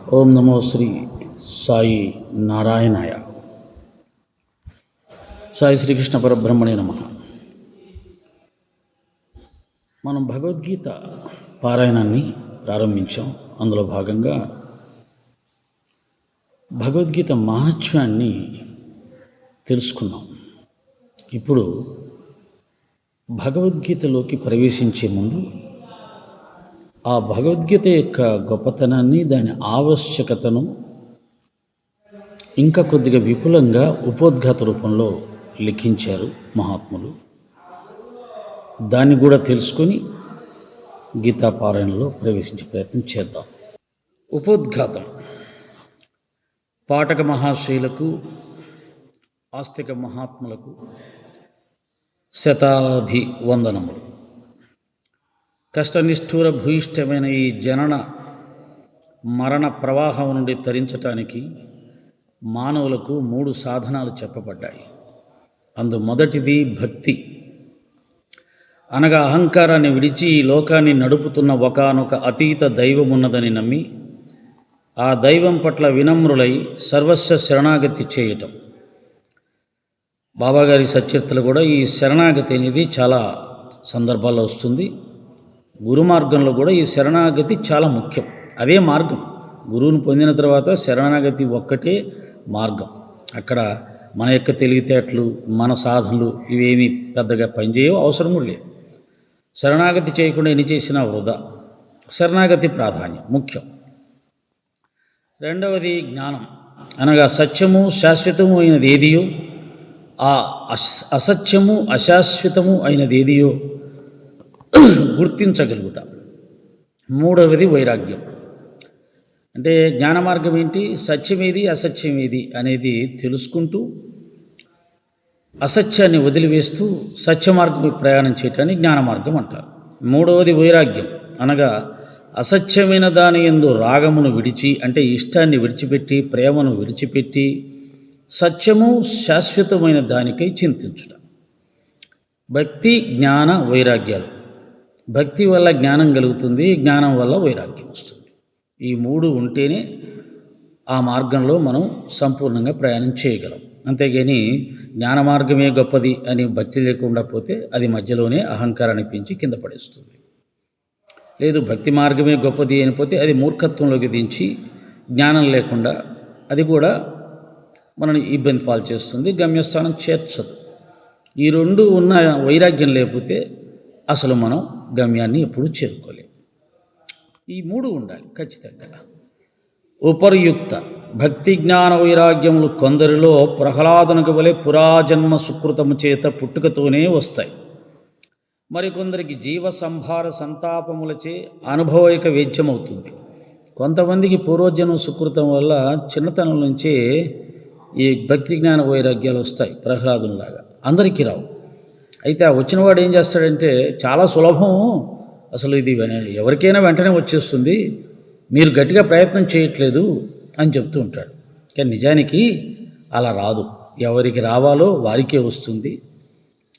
ఓం నమో శ్రీ సాయి నారాయణాయ. సాయి శ్రీకృష్ణ పరబ్రహ్మణే నమః. మనం భగవద్గీత పారాయణాన్ని ప్రారంభించాం. అందులో భాగంగా భగవద్గీత మహత్యాన్ని తెలుసుకున్నాం. ఇప్పుడు భగవద్గీతలోకి ప్రవేశించే ముందు ఆ భగవద్గీత యొక్క గొప్పతనాన్ని, దాని ఆవశ్యకతను ఇంకా కొద్దిగా విపులంగా ఉపోద్ఘాత రూపంలో లిఖించారు మహాత్ములు. దాన్ని కూడా తెలుసుకొని గీతా పారాయణలో ప్రవేశించే ప్రయత్నం చేద్దాం. ఉపోద్ఘాతం. పాఠక మహాశయులకు, ఆస్తిక మహాత్ములకు శతాభివందనములు. కష్టనిష్ఠూర భూయిష్టమైన ఈ జనన మరణ ప్రవాహం నుండి తరించటానికి మానవులకు 3 సాధనాలు చెప్పబడ్డాయి. అందు మొదటిది భక్తి, అనగా అహంకారాన్ని విడిచి ఈ లోకాన్ని నడుపుతున్న ఒకానొక అతీత దైవం ఉన్నదని నమ్మి ఆ దైవం పట్ల వినమ్రులై సర్వస్వ శరణాగతి చేయటం. బాబాగారి సచరిత్రలో కూడా ఈ శరణాగతి అనేది చాలా సందర్భాల్లో వస్తుంది. గురు మార్గంలో కూడా ఈ శరణాగతి చాలా ముఖ్యం. అదే మార్గం. గురువుని పొందిన తర్వాత శరణాగతి ఒక్కటే మార్గం. అక్కడ మన యొక్క తెలివితేటలు, మన సాధనలు ఇవేమీ పెద్దగా పనిచేయవు, అవసరం కూడా లేదు. శరణాగతి చేయకుండా ఎన్ని చేసినా వృధా. శరణాగతి ప్రాధాన్యం, ముఖ్యం. రెండవది జ్ఞానం, అనగా సత్యము శాశ్వతము అయినది ఏదియో, ఆ అసత్యము అశాశ్వతము అయినది ఏదియో గుర్తించగలుగుట. మూడవది వైరాగ్యం. అంటే జ్ఞాన మార్గం ఏంటి? సత్యమేది అసత్యమేది అనేది తెలుసుకుంటూ అసత్యాన్ని వదిలివేస్తూ సత్య మార్గం ప్రయాణం చేయటాన్ని జ్ఞాన మార్గం అంటారు. మూడవది వైరాగ్యం, అనగా అసత్యమైన దాని యందు రాగమును విడిచి, అంటే ఇష్టాన్ని విడిచిపెట్టి, ప్రేమను విడిచిపెట్టి సత్యము శాశ్వతమైన దానికై చింతించుట. భక్తి, జ్ఞాన, వైరాగ్యాలు. భక్తి వల్ల జ్ఞానం కలుగుతుంది, జ్ఞానం వల్ల వైరాగ్యం వస్తుంది. ఈ 3 ఉంటేనే ఆ మార్గంలో మనం సంపూర్ణంగా ప్రయాణం చేయగలం. అంతేగాని జ్ఞాన మార్గమే గొప్పది అని భక్తి లేకుండా పోతే అది మధ్యలోనే అహంకారాన్ని పెంచి కింద పడేస్తుంది. లేదు, భక్తి మార్గమే గొప్పది అనిపోతే అది మూర్ఖత్వంలోకి దించి జ్ఞానం లేకుండా అది కూడా మనని ఇబ్బంది పాలు చేస్తుంది, గమ్యస్థానం చేర్చదు. ఈ 2 ఉన్న వైరాగ్యం లేకపోతే అసలు మనం గమ్యాన్ని ఎప్పుడూ చేరుకోలేము. ఈ 3 ఉండాలి ఖచ్చితంగా. ఉపర్యుక్త భక్తి జ్ఞాన వైరాగ్యములు కొందరిలో ప్రహ్లాదనకు వలె పురాజన్మ సుకృతము చేత పుట్టుకతోనే వస్తాయి. మరికొందరికి జీవ సంభార సంతాపములచే అనుభవైక వేద్యమవుతుంది. కొంతమందికి పూర్వజన్మ సుకృతం వల్ల చిన్నతనం నుంచే ఈ భక్తి జ్ఞాన వైరాగ్యాలు వస్తాయి, ప్రహ్లాదునిలాగా. అందరికీ రావు. అయితే ఆ వచ్చినవాడు ఏం చేస్తాడంటే, చాలా సులభం, అసలు ఇది ఎవరికైనా వెంటనే వచ్చేస్తుంది, మీరు గట్టిగా ప్రయత్నం చేయట్లేదు అని చెప్తూ ఉంటాడు. కానీ నిజానికి అలా రాదు. ఎవరికి రావాలో వారికే వస్తుంది.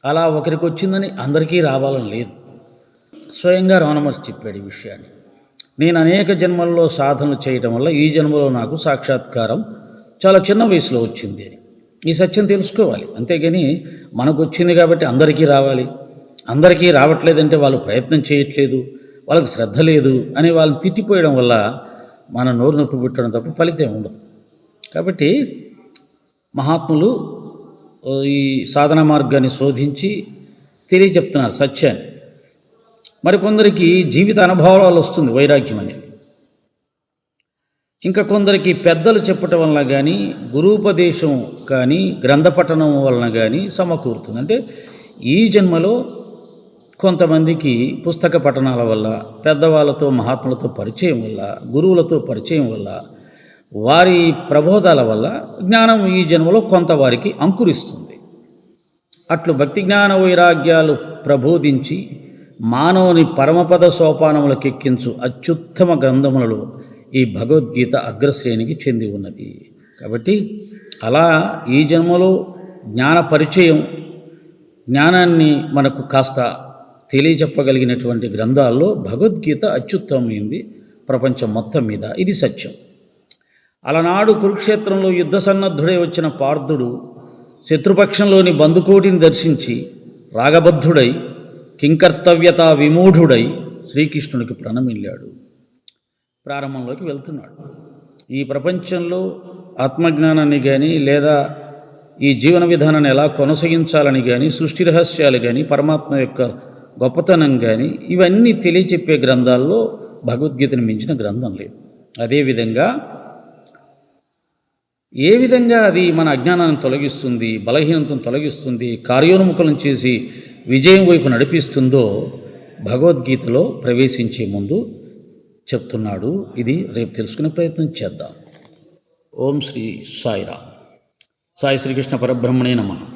అలా ఒకరికి వచ్చిందని అందరికీ రావాలని లేదు. స్వయంగా రమణమహర్షి చెప్పాడు ఈ విషయాన్ని. నేను అనేక జన్మల్లో సాధనలు చేయటం వల్ల ఈ జన్మలో నాకు సాక్షాత్కారం చాలా చిన్న వయసులో వచ్చింది అని. ఈ సత్యం తెలుసుకోవాలి. అంతేగాని మనకు వచ్చింది కాబట్టి అందరికీ రావాలి, అందరికీ రావట్లేదంటే వాళ్ళు ప్రయత్నం చేయట్లేదు, వాళ్ళకి శ్రద్ధ లేదు అని వాళ్ళని తిట్టిపోయడం వల్ల మన నోరు నొప్పి పెట్టడం తప్ప ఫలితం ఉండదు. కాబట్టి మహాత్ములు ఈ సాధన మార్గాన్ని శోధించి తెలియచెప్తున్నారు సత్యాన్ని. మరికొందరికి జీవిత అనుభవాలు వస్తుంది వైరాగ్యం అనేది. ఇంకా కొందరికి పెద్దలు చెప్పటం వలన కానీ, గురూపదేశం కానీ, గ్రంథపఠనం వలన కానీ సమకూరుతుంది. అంటే ఈ జన్మలో కొంతమందికి పుస్తక పఠనాల వల్ల, పెద్దవాళ్ళతో మహాత్ములతో పరిచయం వల్ల, గురువులతో పరిచయం వల్ల, వారి ప్రబోధాల వల్ల జ్ఞానం ఈ జన్మలో కొంత వారికి అంకురిస్తుంది. అట్లు భక్తి జ్ఞాన వైరాగ్యాలు ప్రబోధించి మానవుని పరమపద సోపానములకు ఎక్కించు అత్యుత్తమ గ్రంథములలో ఈ భగవద్గీత అగ్రశ్రేణికి చెంది ఉన్నది. కాబట్టి అలా ఈ జన్మలో జ్ఞాన పరిచయం, జ్ఞానాన్ని మనకు కాస్త తెలియచెప్పగలిగినటువంటి గ్రంథాల్లో భగవద్గీత అత్యుత్తమైంది ప్రపంచం మొత్తం మీద. ఇది సత్యం. అలనాడు కురుక్షేత్రంలో యుద్ధ సన్నద్ధుడై వచ్చిన పార్థుడు శత్రుపక్షంలోని బందుకోటిని దర్శించి రాగబద్ధుడై కింకర్తవ్యత విమూఢుడై శ్రీకృష్ణునికి ప్రణమిల్లాడు. ప్రారంభంలోకి వెళ్తున్నాడు. ఈ ప్రపంచంలో ఆత్మజ్ఞానాన్ని కానీ లేదా ఈ జీవన విధానాన్ని ఎలా కొనసాగించాలని కానీ, సృష్టి రహస్యాలు కానీ, పరమాత్మ యొక్క గొప్పతనం కానీ ఇవన్నీ తెలియచెప్పే గ్రంథాల్లో భగవద్గీతను మించిన గ్రంథం లేదు. అదేవిధంగా ఏ విధంగా అది మన అజ్ఞానాన్ని తొలగిస్తుంది, బలహీనతను తొలగిస్తుంది, కార్యోన్ముఖులను చేసి విజయం వైపు నడిపిస్తుందో భగవద్గీతలో ప్రవేశించే ముందు చెప్తున్నాడు. ఇది రేపు తెలుసుకునే ప్రయత్నం చేద్దాం. ఓం శ్రీ సాయిరామ్. సాయి శ్రీకృష్ణ పరబ్రహ్మణే నమః.